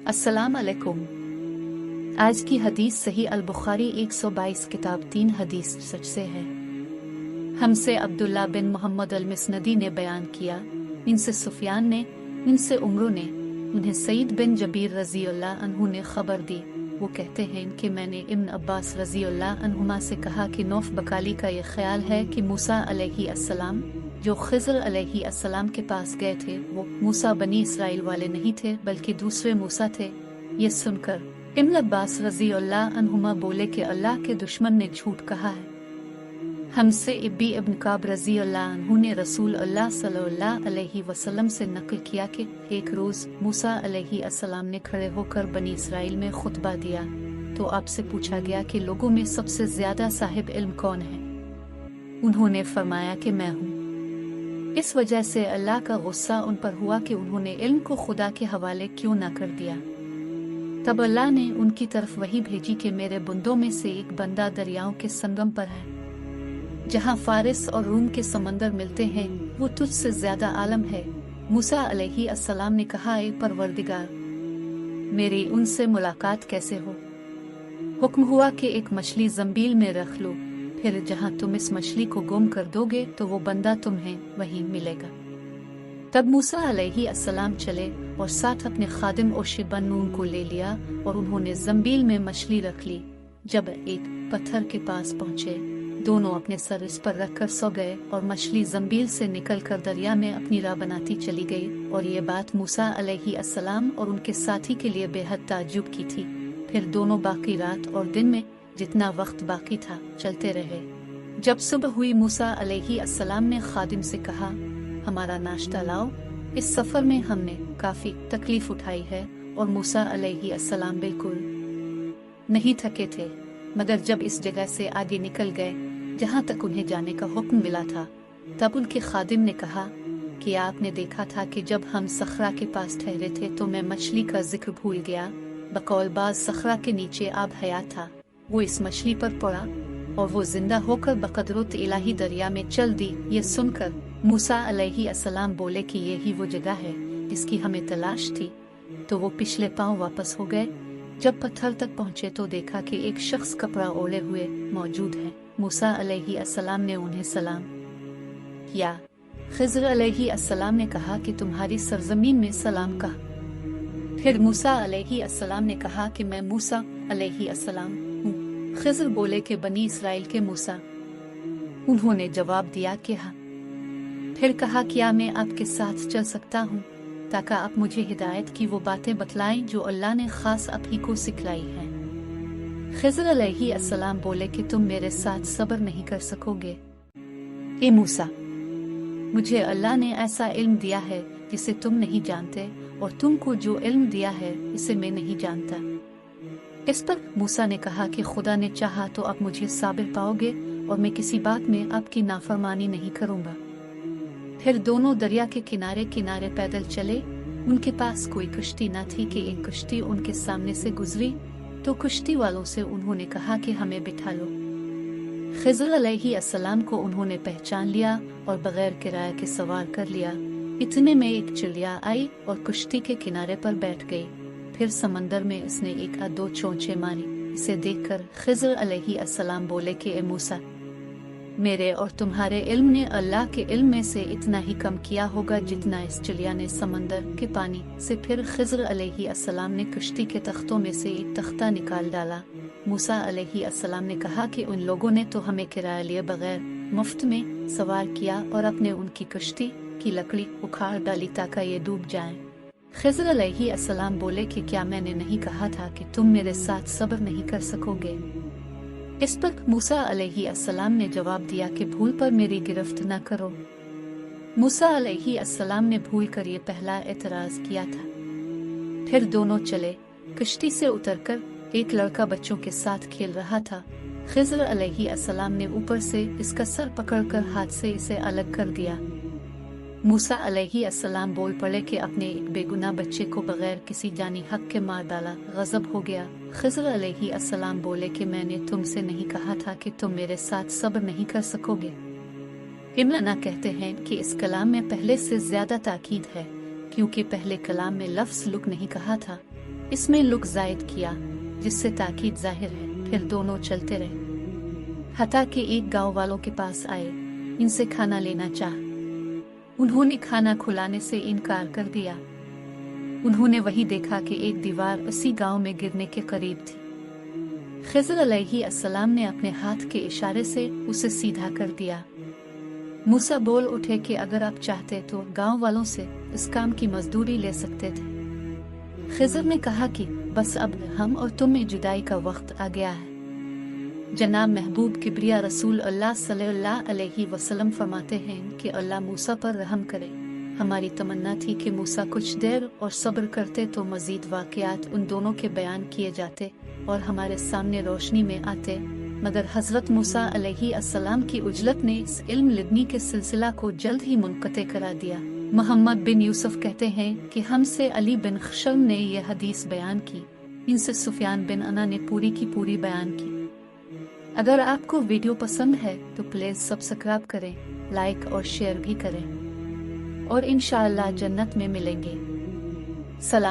अस्सलाम अलैकुम। आज की हदीस सही अल बुखारी 122 किताब 3 हदीस सच से है। हमसे अब्दुल्ला बिन मोहम्मद अल मिस्नदी ने बयान किया, इनसे सुफियान ने, इनसे उमरों ने, उन्हें सईद बिन जबीर रज़ियल्लाहु अन्हु ने खबर दी। वो कहते हैं कि मैंने इब्न अब्बास रज़ियल्लाहु अन्हुमा से कहा कि नौफ बकाली का ये ख्याल है कि मूसा अलैहि अस्सलाम जो खिज़र अलैहि अस्सलाम के पास गए थे वो मूसा बनी इसराइल वाले नहीं थे बल्कि दूसरे मूसा थे। ये सुनकर इब्न अब्बास रज़ियल्लाहु अन्हुमा बोले कि अल्लाह के दुश्मन ने झूठ कहा है। हमसे इब्बी इब्न काब रज़ियल्लाहु अन्हु ने रसूल अल्लाह सल्लल्लाहु अलैहि वसल्लम से नकल किया कि एक रोज़ मूसा अलैहि अस्सलाम ने खड़े होकर बनी इसराइल में खुतबा दिया तो आपसे पूछा गया कि लोगों में सबसे ज्यादा साहिब इल्म कौन है। उन्होंने फरमाया कि मैं हूँ। इस वजह से अल्लाह का गुस्सा उन पर हुआ कि उन्होंने इल्म को खुदा के हवाले क्यों न कर दिया। तब अल्लाह ने उनकी तरफ वही भेजी कि मेरे बंदों में से एक बंदा दरियाओं के संगम पर है, जहाँ फारिस और रूम के समंदर मिलते हैं, वो तुझसे ज्यादा आलम है। मूसा अलैहि अस्सलाम ने कहा, ए परवरदिगार, मेरी उनसे मुलाकात कैसे हो। हुक्म हुआ कि एक मछली जंबील में रख लो, फिर जहाँ तुम इस मछली को गुम कर दोगे तो वो बंदा तुम्हें वहीं मिलेगा। तब मूसा अलैहि अस्सलाम चले और साथ अपने खादिम ओशे बन नून को ले लिया और उन्होंने जंबील में मछली रख ली। जब एक पत्थर के पास पहुंचे, दोनों अपने सर इस पर रखकर सो गए और मछली जंबील से निकलकर दरिया में अपनी राह बनाती चली गई। और ये बात मूसा अलैहि अस्सलाम और उनके साथी के लिए बेहद ताज्जुब की थी। फिर दोनों बाकी रात और दिन में जितना वक्त बाकी था चलते रहे। जब सुबह हुई, मूसा अलैहि अस्सलाम ने खादिम से कहा, हमारा नाश्ता लाओ, इस सफर में हमने काफी तकलीफ उठाई है। और मूसा अलैहि अस्सलाम बिल्कुल नहीं थके थे, मगर जब इस जगह से आगे निकल गए जहाँ तक उन्हें जाने का हुक्म मिला था, तब उनके खादिम ने कहा कि आपने देखा था कि जब हम सखरा के पास ठहरे थे तो मैं मछली का जिक्र भूल गया। बकौल बाज सखरा के नीचे आब हयात था, वो इस मछली पर पड़ा और वो जिंदा होकर बकदरत इलाही दरिया में चल दी। ये सुनकर मूसा अलैहि अस्सलाम बोले कि यही वो जगह है जिसकी हमें तलाश थी। तो वो पिछले पांव वापस हो गए। जब पत्थर तक पहुंचे तो देखा कि एक शख्स कपड़ा ओढ़े हुए मौजूद है। मूसा अलैहि अस्सलाम ने उन्हें सलाम किया। खिज़र अलैहि अस्सलाम ने कहा कि तुम्हारी सरजमीन में सलाम कहा। फिर मूसा अलैहि अस्सलाम ने कहा कि मैं मूसा अलैहि अस्सलाम हूँ। खिज़र बोले कि बनी इसराइल के मूसा। उन्होंने जवाब दिया कि हाँ। फिर कहा, क्या मैं आपके साथ चल सकता हूँ ताकि आप मुझे हिदायत की वो बातें बतलाएं जो अल्लाह ने खास आप ही को सिखलाई हैं। खिज़र अलैहि अस्सलाम बोले कि तुम मेरे साथ सब्र नहीं कर सकोगे। ए मूसा, मुझे अल्लाह ने ऐसा इल्म दिया है जिसे तुम नहीं जानते, और तुमको जो इल्म दिया है इसे मैं नहीं जानता। इस पर मूसा ने कहा कि खुदा ने चाहा तो आप मुझे साबिर पाओगे और मैं किसी बात में आपकी नाफरमानी नहीं करूंगा। फिर दोनों दरिया के किनारे किनारे पैदल चले। उनके पास कोई कश्ती न थी कि एक कश्ती उनके सामने से गुजरी तो कश्ती वालों से उन्होंने कहा कि हमें बिठा लो। खिज़र अलैहि अस्सलाम को उन्होंने पहचान लिया और बगैर किराए के सवार कर लिया। इतने में एक चिड़िया आई और कश्ती के किनारे पर बैठ गई। फिर समंदर में इसने एक या दो चोंचे मारी। इसे देखकर खिज़र अलैहि अस्सलाम बोले कि ए मूसा, मेरे और तुम्हारे इल्म ने अल्लाह के इल्म में से इतना ही कम किया होगा जितना इस चिड़िया ने समंदर के पानी से। फिर खिज़र अलैहि अस्सलाम ने कश्ती के तख्तों में से एक तख्ता निकाल डाला। मूसा अलैहि अस्सलाम ने कहा कि उन लोगों ने तो हमें किराया लिए बगैर मुफ्त में सवार किया और अपने उनकी कश्ती की लकड़ी उखाड़ डाली ताकि ये डूब जाएं। खिज़र अलैहि अस्सलाम बोले कि क्या मैंने नहीं कहा था कि तुम मेरे साथ सब्र नहीं कर सकोगे। इस पर मूसा अलैहि अस्सलाम ने जवाब दिया कि भूल पर मेरी गिरफ्त न करो। मूसा अलैहि अस्सलाम ने भूल कर ये पहला एतराज किया था। फिर दोनों चले। कश्ती से उतरकर एक लड़का बच्चों के साथ खेल रहा था। खिज़र अलैहि अस्सलाम ने ऊपर से इसका सर पकड़कर हाथ से इसे अलग कर दिया। मूसा अलैहि अस्सलाम बोल पड़े कि अपने एक बेगुनाह बच्चे को बगैर किसी जानी हक के मार डाला। गजब हो गया। खिज़र अलैहि अस्सलाम बोले कि मैंने तुमसे नहीं कहा था कि तुम मेरे साथ सब्र नहीं कर सकोगे। इमराना कहते हैं कि इस कलाम में पहले से ज्यादा ताकीद है, क्योंकि पहले कलाम में लफ्ज़ लुक नहीं कहा था इसमें लुक जायद किया, जिससे ताकीद जाहिर है। फिर दोनों चलते रहे, हता कि एक गांव वालों के पास आए, इनसे खाना लेना चाहा। उन्होंने खाना खुलाने से इनकार कर दिया। उन्होंने वही देखा कि एक दीवार उसी गांव में गिरने के करीब थी। खिज़र अलैहिस्सलाम ने अपने हाथ के इशारे से उसे सीधा कर दिया। मूसा बोल उठे कि अगर आप चाहते तो गांव वालों से इस काम की मजदूरी ले सकते थे। खिज़र ने कहा कि बस अब हम और तुम में जुदाई का वक्त आ गया है। जनाब महबूब किबरिया रसूल अल्लाह सल्लल्लाहु अलैहि वसल्लम फरमाते हैं कि अल्लाह मूसा पर रहम करे। हमारी तमन्ना थी कि मूसा कुछ देर और सब्र करते तो मजीद वाक़यात उन दोनों के बयान किए जाते और हमारे सामने रोशनी में आते, मगर हज़रत मूसा अलैहिस्सलाम की उजलत ने इस इल्म लिदनी के सिलसिला को जल्द ही मुनक़ते करा दिया। मोहम्मद बिन यूसुफ कहते हैं कि हमसे अली बिन खशम ने यह हदीस बयान की, इनसे सुफियान बिन अना ने पूरी की पूरी बयान की। अगर आपको वीडियो पसंद है तो प्लीज़ सब्सक्राइब करें, लाइक और शेयर भी करें, और इंशाअल्लाह जन्नत में मिलेंगे। सलाम।